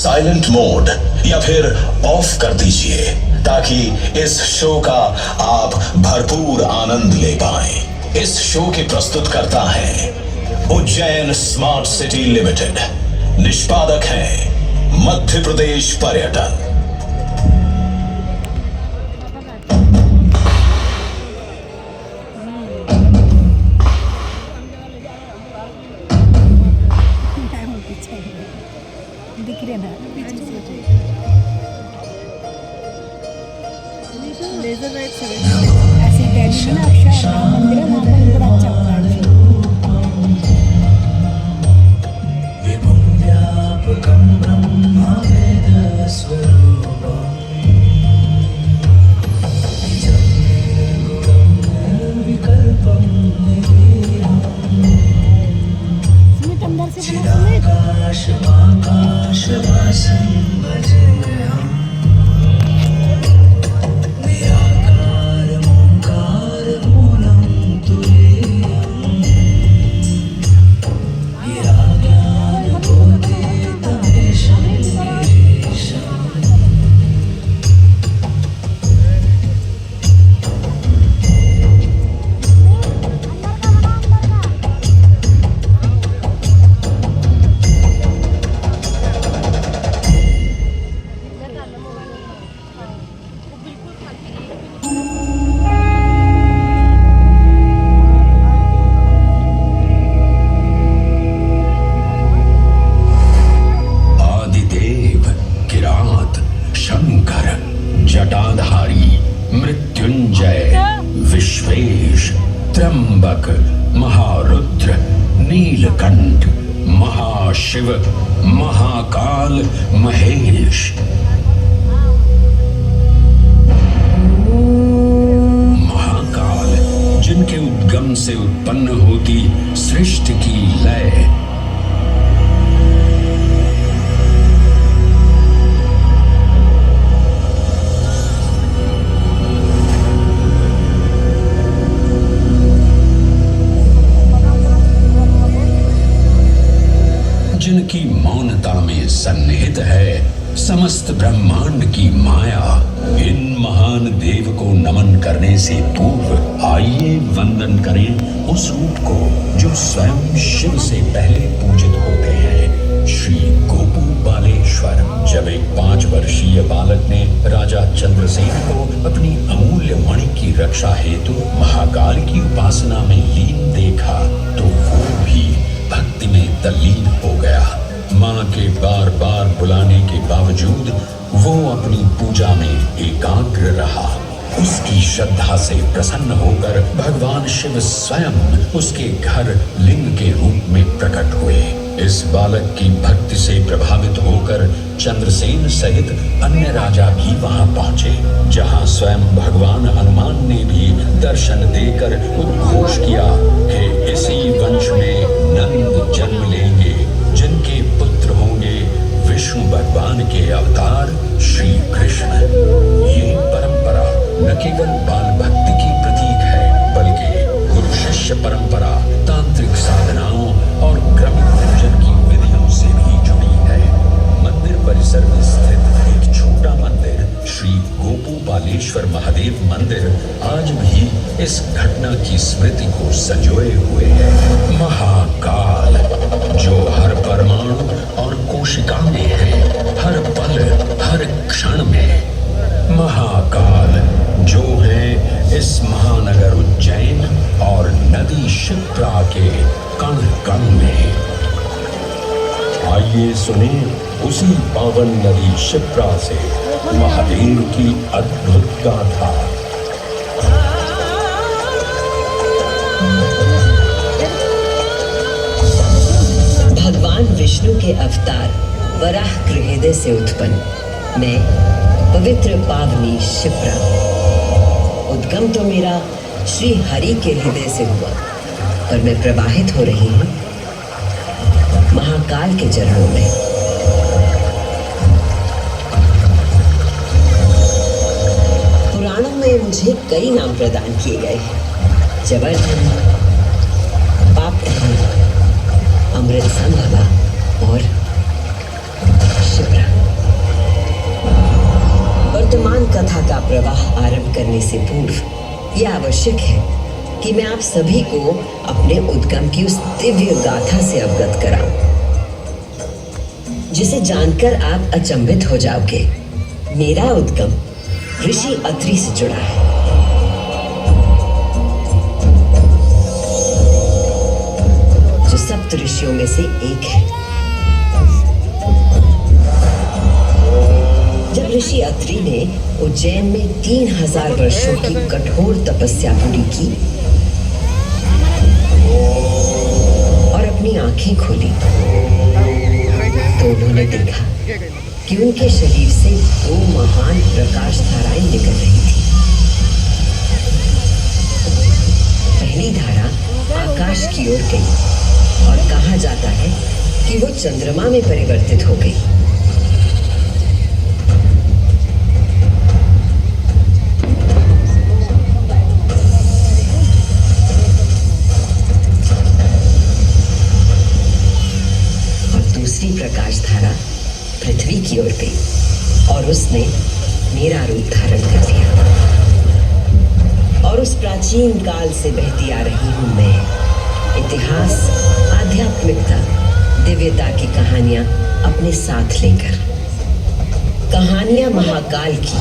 Silent mode या फिर of कर दीजिए ताकि इस शो का आप भरपूर आनंद ले पाएं। इस शो के प्रस्तुतकर्ता हैं उज्जैन स्मार्ट सिटी लिमिटेड। निष्पादक हैं मध्य प्रदेश पर्यटन। दिख रहे ना लेजर लाइट ऐसे दिल्ली में ना अक्षर राम मंदिर है, वहाँ पर बड़ा अच्छा होता है। सुमित अंदर से बना जटाधारी मृत्युंजय विश्वेश त्र्यंबक महारुद्र नीलकंठ महाशिव महाकाल महेश। महाकाल जिनके उद्गम से उत्पन्न होती सृष्टि की लय। जिनकी मौनता में सन्निहित है समस्त ब्रह्मांड की माया। इन महान देव को नमन करने से पूर्व आइए वंदन करें उस रूप को जो स्वयं शिव से पहले पूजित होते हैं, श्री गोपू बालेश्वर। जब एक 5 वर्षीय बालक ने राजा चंद्रसेन को अपनी अमूल्य मणि की रक्षा हेतु महाकाल की उपासना में लीन देखा तो वो भी भक्ति में तल्लीन हो गया। माँ के बार बार बुलाने के बावजूद वो अपनी पूजा में एकाग्र रहा। उसकी श्रद्धा से प्रसन्न होकर भगवान शिव स्वयं उसके घर लिंग के रूप में प्रकट हुए। इस बालक की भक्ति से प्रभावित होकर चंद्रसेन सहित अन्य राजा भी वहां पहुंचे, जहां स्वयं भगवान हनुमान ने भी दर्शन देकर उद्घोष किया कि इसी वंश में नंद जन्म लेंगे, जिनके पुत्र होंगे विष्णु भगवान के अवतार श्री कृष्ण। ये परंपरा न केवल बाल भक्ति की प्रतीक है, बल्कि गुरु शिष्य परंपरा, तांत्रिक साधनाओं और क्रमिक पूजन की विधियों से भी जुड़ी है। मंदिर परिसर में स्थित एक छोटा मंदिर श्री गोपू बालेश्वर महादेव मंदिर आज भी इस घटना की स्मृति को संजोए हुए है। महाकाल जो हर परमाणु और कोशिका में है, हर पल हर क्षण में। महाकाल जो है इस महानगर उज्जैन और नदी शिप्रा के कण कण में। आइए सुने उसी पावन नदी शिप्रा से महादेव की अद्भुत गाथा। भगवान विष्णु के अवतार वराह गृहदय से उत्पन्न मैं पवित्र पावनी शिप्रा। उद्गम तो मेरा श्री हरि के हृदय से हुआ, पर मैं प्रवाहित हो रही हूँ महाकाल के चरणों में। पुराणों में मुझे कई नाम प्रदान किए गए हैं, जबरधन, पापधन, अमृत संभवा और शिप्रा। प्रवाह आरंभ करने से पूर्व यह आवश्यक है कि मैं आप सभी को अपने उद्गम की उस दिव्य गाथा से अवगत कराऊं, जिसे जानकर आप अचंभित हो जाओगे। मेरा उद्गम ऋषि अत्रि से जुड़ा है, जो सप्त ऋषियों में से एक है। जब ऋषि अत्रि ने उज्जैन में 3000 वर्षों की कठोर तपस्या पूरी की और अपनी आंखें खोली, तो उन्होंने देखा कि उनके शरीर से 2 महान प्रकाश धाराएं निकल रही थी। पहली धारा आकाश की ओर गई और कहा जाता है कि वो चंद्रमा में परिवर्तित हो गई। दूसरी प्रकाश धारा पृथ्वी की ओर गई और उसने मेरा रूप धारण कर लिया। और उस प्राचीन काल से बहती आ रही हूं मैं, इतिहास, आध्यात्मिकता, दिव्यता की कहानियां अपने साथ लेकर। कहानियां महाकाल की